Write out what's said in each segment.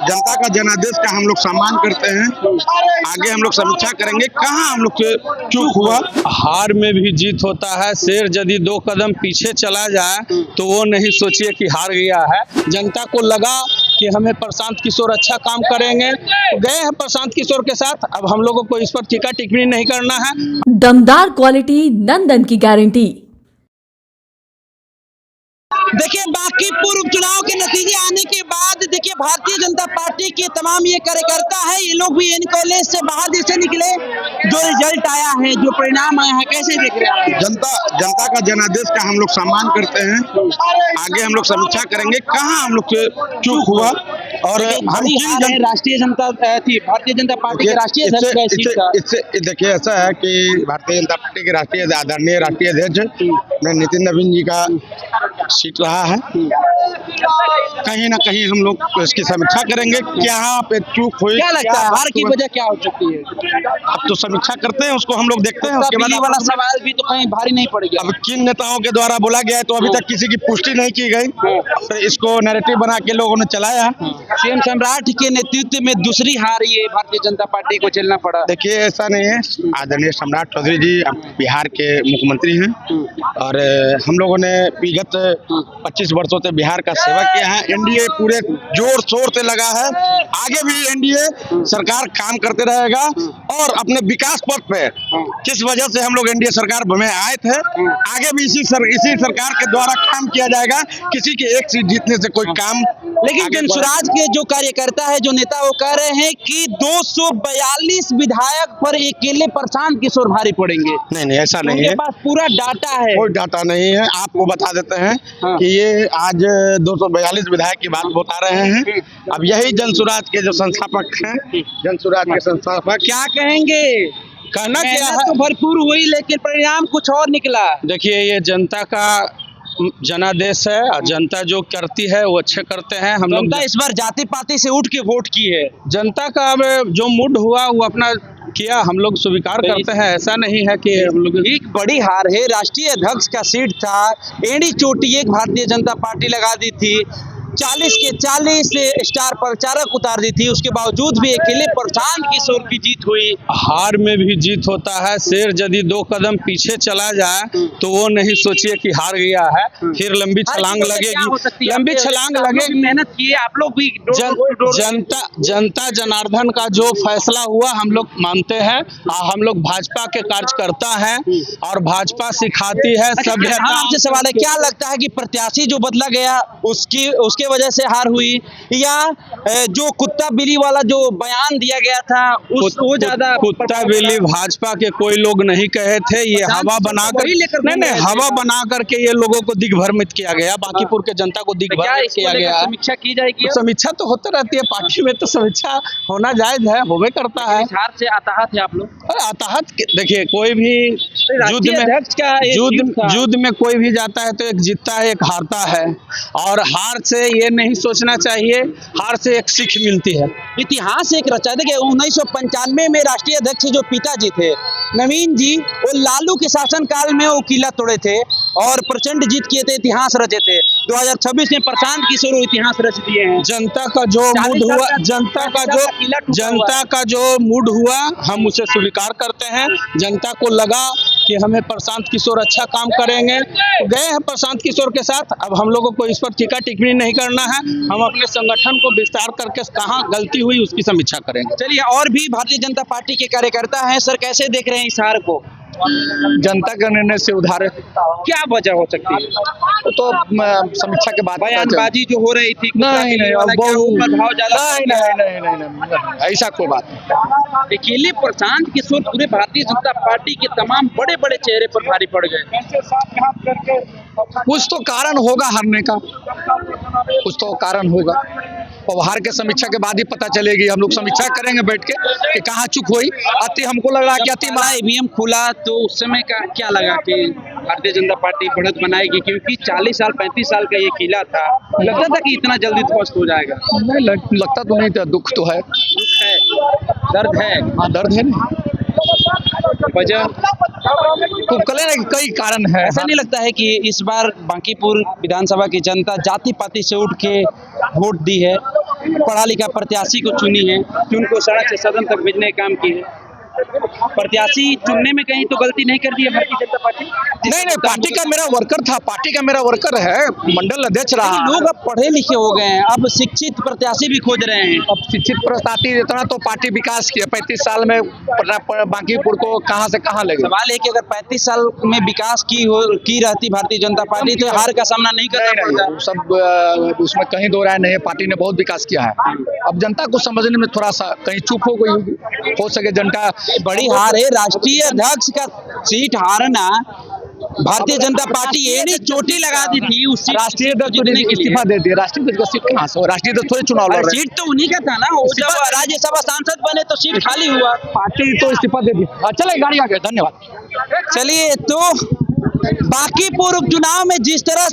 जनता का जनादेश का हम लोग सम्मान करते हैं। आगे हम लोग समीक्षा करेंगे कहाँ हम लोग से चूक हुआ। हार में भी जीत होता है। शेर यदि 2 कदम पीछे चला जाए तो वो नहीं सोचिए कि हार गया है। जनता को लगा कि हमें प्रशांत किशोर अच्छा काम करेंगे, गए हैं प्रशांत किशोर के साथ। अब हम लोगों को इस पर टीका टिप्पणी नहीं करना है। दमदार क्वालिटी नंदन की गारंटी। देखिए, बांकीपुर उपचुनाव के नतीजे आने के बाद देखिए भारतीय जनता पार्टी के तमाम ये कार्यकर्ता है, ये लोग भी इन कॉलेज से बाहर जैसे निकले। जो रिजल्ट आया है, जो परिणाम आया है, कैसे देख रहे हैं? जनता का जनादेश का हम लोग सम्मान करते हैं। आगे हम लोग समीक्षा करेंगे कहाँ हम लोग से चूक हुआ। और हम राष्ट्रीय जनता थी, भारतीय जनता पार्टी के राष्ट्रीय अध्यक्ष। देखिए, ऐसा है कि भारतीय जनता पार्टी के आदरणीय राष्ट्रीय अध्यक्ष नितिन नवीन जी का सीट रहा है। कहीं ना कहीं हम लोग इसकी समीक्षा करेंगे, क्या पे चूक हुई, क्या लगता है हार की वजह क्या हो सकती है? अब तो समीक्षा करते हैं, उसको हम लोग देखते हैं। उसके बाद वाला सवाल भी तो कहीं भारी नहीं पड़ेगा। अब किन नेताओं के द्वारा बोला गया है तो अभी तक किसी की पुष्टि नहीं की गई, तो इसको नैरेटिव बना के लोगों ने चलाया। सीएम सम्राट के नेतृत्व में दूसरी हार ये भारतीय जनता पार्टी को झेलना पड़ा। देखिए, ऐसा नहीं है। आदरणीय सम्राट चौधरी जी बिहार के मुख्यमंत्री हैं और हम लोगों ने विगत 25 वर्षों से बिहार का सेवा किया है। एनडीए पूरे जोर शोर से लगा है। आगे भी एनडीए सरकार काम करते रहेगा और अपने विकास पथ पे किस वजह से हम लोग एनडीए सरकार में आए थे, आगे भी इसी सरकार के द्वारा काम किया जाएगा। किसी के एक सीट जीतने से कोई काम। लेकिन जनसुराज के जो कार्यकर्ता है, जो नेता, वो कह रहे हैं कि 242 विधायक पर अकेले प्रशांत किशोर भारी पड़ेंगे। नहीं, ऐसा नहीं है। पास पूरा डाटा है। कोई डाटा नहीं है। आपको बता देते हैं कि ये आज 242 विधायक की बात बता रहे हैं। अब यही जनसुराज के जो संस्थापक हैं, जनसुराज के संस्थापक क्या कहेंगे? कहना क्या है, तो भरपूर हुई लेकिन परिणाम कुछ और निकला। देखिए, ये जनता का जनादेश है और जनता जो करती है वो अच्छे करते हैं। हम लोग इस बार जाति पाति से उठ के वोट की है। जनता का अब जो मूड हुआ वो अपना किया, हम लोग स्वीकार करते हैं। ऐसा नहीं है कि हम लोग एक बड़ी हार है। राष्ट्रीय अध्यक्ष का सीट था, एड़ी चोटी एक भारतीय जनता पार्टी लगा दी थी, 40 के 40 स्टार प्रचारक उतार दी थी, उसके बावजूद भी अकेले प्रशांत किशोर की जीत हुई। हार में भी जीत होता है। शेर यदि 2 कदम पीछे चला जाए तो वो नहीं सोचिए कि हार गया है, फिर लंबी छलांग लगेगी। लंबी छलांग लगेगी। मेहनत की है आप लोग भी। जनता जनार्दन का जो फैसला हुआ हम लोग मानते हैं। हम लोग भाजपा के कार्यकर्ता हैं और भाजपा सिखाती है सभ्यता। आपसे सवाल है, क्या लगता है कि प्रत्याशी जो बदला गया उसके वजह से हार हुई, या जो कुत्ता बिल्ली वाला जो बयान दिया गया था वो ज्यादा? कुत्ता बिल्ली भाजपा के कोई लोग नहीं कहे थे। ये हवा बनाकर नहीं, हवा बना करके ये लोगों को दिग्भ्रमित किया गया। बांकीपुर के जनता को दिग्भ्रमित किया गया। समीक्षा की जाएगी। समीक्षा तो होते रहती है पार्टी में, तो समीक्षा होना जायज है, होवे करता है। हार से आताहत है आप लोग? आताहत देखिए, कोई भी युद्ध में कोई भी जाता है तो एक जीतता है, एक हारता है। और हार से ये नहीं सोचना चाहिए, हार से एक सीख मिलती है। इतिहास एक रचा। देखिए, 1995 में राष्ट्रीय अध्यक्ष जो पिताजी थे नवीन जी, वो लालू के शासन काल में वो किला तोड़े थे और प्रचंड जीत किए थे, इतिहास रचे थे। 2026 में प्रशांत किशोर इतिहास रच दिए हैं। जनता का जो मूड हुआ, जनता का जो मूड हुआ हम उसे स्वीकार करते हैं। जनता को लगा कि हमें प्रशांत किशोर अच्छा काम करेंगे, गए हैं प्रशांत किशोर के साथ। अब हम लोगों को इस पर टीका टिप्पणी नहीं करना है। हम अपने संगठन को विस्तार करके कहाँ गलती हुई उसकी समीक्षा करेंगे। चलिए, और भी भारतीय जनता पार्टी के कार्यकर्ता हैं। सर, कैसे देख रहे हैं इस हार को? जनता के निर्णय से उधार है। क्या वजह हो सकती है? तो समीक्षा के बाद बयानबाजी जो हो रही थी, नहीं, ऐसा कोई बात नहीं। अकेले प्रशांत किशोर पूरे भारतीय जनता पार्टी के तमाम बड़े बड़े चेहरे पर भारी पड़ गए। कुछ तो कारण होगा हारने का, कुछ तो कारण होगा। और हार के समीक्षा के बाद ही पता चलेगी। हम लोग समीक्षा करेंगे बैठ के कि कहाँ चूक हुई। हमको लग रहा है कि ईवीएम खुला तो उस समय का क्या लगा कि भारतीय जनता पार्टी बढ़त बनाएगी, क्योंकि 40 साल 35 साल का ये किला था। लगता था कि इतना जल्दी ध्वस्त हो जाएगा? नहीं, लगता तो नहीं था। दुख तो है, दर्द है। हाँ, दर्द है ना। वजह तो कई कारण है। ऐसा नहीं लगता है कि इस बार बांकीपुर विधानसभा की जनता जाति पाति से उठ के वोट दी है? पढ़ा लिखा प्रत्याशी को चुनी है कि उनको सड़क से सदन तक भेजने का काम किए। प्रत्याशी चुनने में कहीं तो गलती नहीं कर दी है भारतीय जनता पार्टी? नहीं, पार्टी का मेरा वर्कर था, पार्टी का मेरा वर्कर है, मंडल अध्यक्ष रहा। लोग अब पढ़े लिखे हो गए हैं, अब शिक्षित प्रत्याशी भी खोज रहे हैं। अब शिक्षित प्रत्याशी इतना तो पार्टी विकास किया, 35 साल में बांकीपुर को कहां से कहां ले गए। सवाल है कि अगर 35 साल में विकास की रहती भारतीय जनता पार्टी तो हार का सामना नहीं करना पड़ता। सब उसमें कहीं दो राय नहीं है, पार्टी ने बहुत विकास किया है। अब जनता को समझने में थोड़ा सा कहीं चूक हो गई होगी, हो सके जनता बड़ी हार है। राष्ट्रीय अध्यक्ष का सीट हारना, भारतीय जनता पार्टी ये नहीं चोटी लगा दी थी उस राष्ट्रीय अध्यक्ष को इस्तीफा दे दिया। राष्ट्रीय अध्यक्ष का सीट कहाँ से हो? राष्ट्रीय अध्यक्ष थोड़े चुनाव लड़ रहे हैं। सीट तो उन्हीं का था ना, वो जब राज्यसभा सांसद बने तो सीट खाली हुआ, पार्टी तो इस्तीफा दे दी। चले गाड़ी आ गए, धन्यवाद। चलिए, तो बांकीपुर उपचुनाव में जिस तरह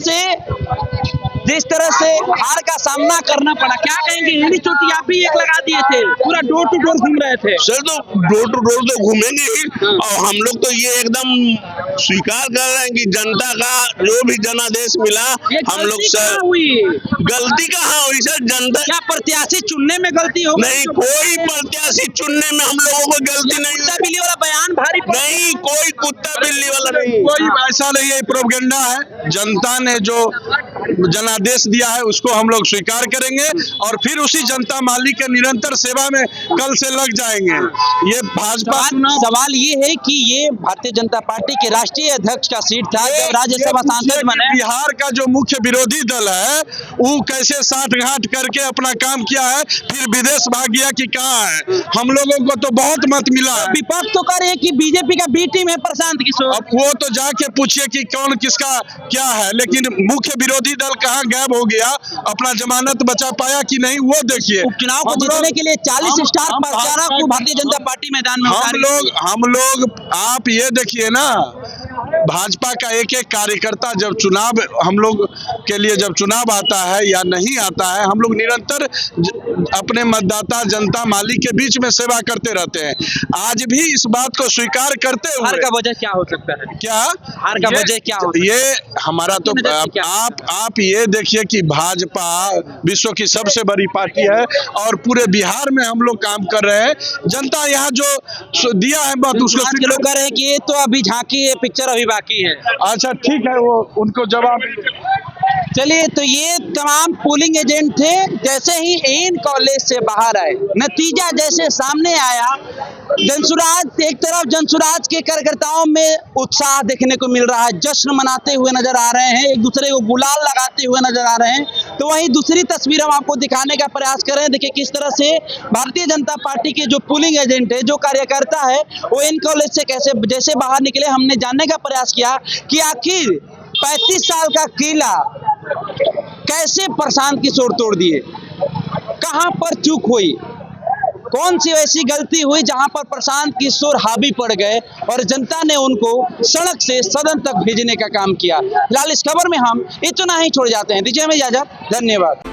से हार का सामना करना पड़ा, क्या कहेंगे? एड़ी चोटी आप भी एक लगा दिए थे, पूरा डोर टू डोर घूम रहे थे। सर, तो डोर टू डोर तो घूमेंगे ही, और हम लोग तो ये एकदम स्वीकार कर रहे हैं कि जनता का जो भी जनादेश मिला, हम लोग सर गलती कहाँ हुई सर? जनता क्या प्रत्याशी चुनने में गलती हो? नहीं, कोई प्रत्याशी चुनने में हम लोगों को गलती नहीं। कुत्ता बिल्ली वाला बयान भारी नहीं, कोई कुत्ता बिल्ली वाला नहीं, कोई ऐसा नहीं है, प्रोपेगेंडा है। जनता ने जो जनादेश दिया है उसको हम लोग स्वीकार करेंगे और फिर उसी जनता मालिक के निरंतर सेवा में कल से लग जाएंगे। ये भाजपा सवाल ये है कि ये भारतीय जनता पार्टी के राष्ट्रीय अध्यक्ष का सीट था, जब राज्यसभा सांसद बने। बिहार का जो मुख्य विरोधी दल है वो कैसे साठगांठ करके अपना काम किया है, फिर विदेश भाग गया कि कहाँ है। हम लोगों को तो बहुत मत मिला है। विपक्ष तो करे कि बीजेपी का बी टीम है प्रशांत किशोर। अब वो तो जाके पूछिए कि कौन किसका क्या है, लेकिन मुख्य विरोधी दल कहाँ गायब हो गया, अपना जमानत बचा पाया कि नहीं, वो देखिए। उपचुनाव को जीतने के लिए 40 स्टार प्रचारक को भारतीय जनता पार्टी मैदान में हम लोग आप ये देखिए ना, भाजपा का एक एक कार्यकर्ता जब चुनाव हम लोग के लिए जब चुनाव आता है या नहीं आता है, हम लोग निरंतर अपने मतदाता जनता मालिक के बीच में सेवा करते रहते हैं। आज भी इस बात को स्वीकार करते हुए हार का वजह क्या हो सकता है? क्या हार का वजह क्या हो? ये हमारा तो आप ये देखिए कि भाजपा विश्व की सबसे बड़ी पार्टी है और पूरे बिहार में हम लोग काम कर रहे हैं। जनता यहाँ जो दिया है बात उसको लोग कह रहे हैं कि ये तो अभी झांकी है, पिक्चर अभी बाकी है। अच्छा ठीक है, वो उनको जवाब। चलिए, तो ये तमाम पोलिंग एजेंट थे। जैसे ही एन कॉलेज से बाहर आए, नतीजा जैसे सामने आया, जनसुराज एक तरफ जनसुराज के कार्यकर्ताओं में उत्साह देखने को मिल रहा है, जश्न मनाते हुए नजर आ रहे हैं, एक दूसरे को गुलाल लगाते हुए नजर आ रहे हैं। तो वहीं दूसरी तस्वीर हम आपको दिखाने का प्रयास कर रहे हैं। देखिए किस तरह से भारतीय जनता पार्टी के जो पोलिंग एजेंट है, जो कार्यकर्ता है, वो एन कॉलेज से कैसे जैसे बाहर निकले। हमने जानने का प्रयास किया कि आखिर 35 साल का किला कैसे प्रशांत किशोर तोड़ दिए, कहां पर चूक हुई, कौन सी ऐसी गलती हुई जहां पर प्रशांत किशोर हावी पड़ गए और जनता ने उनको सड़क से सदन तक भेजने का काम किया। फिलहाल इस खबर में हम इतना ही छोड़ जाते हैं। दीजिए हमें इजाजत, धन्यवाद।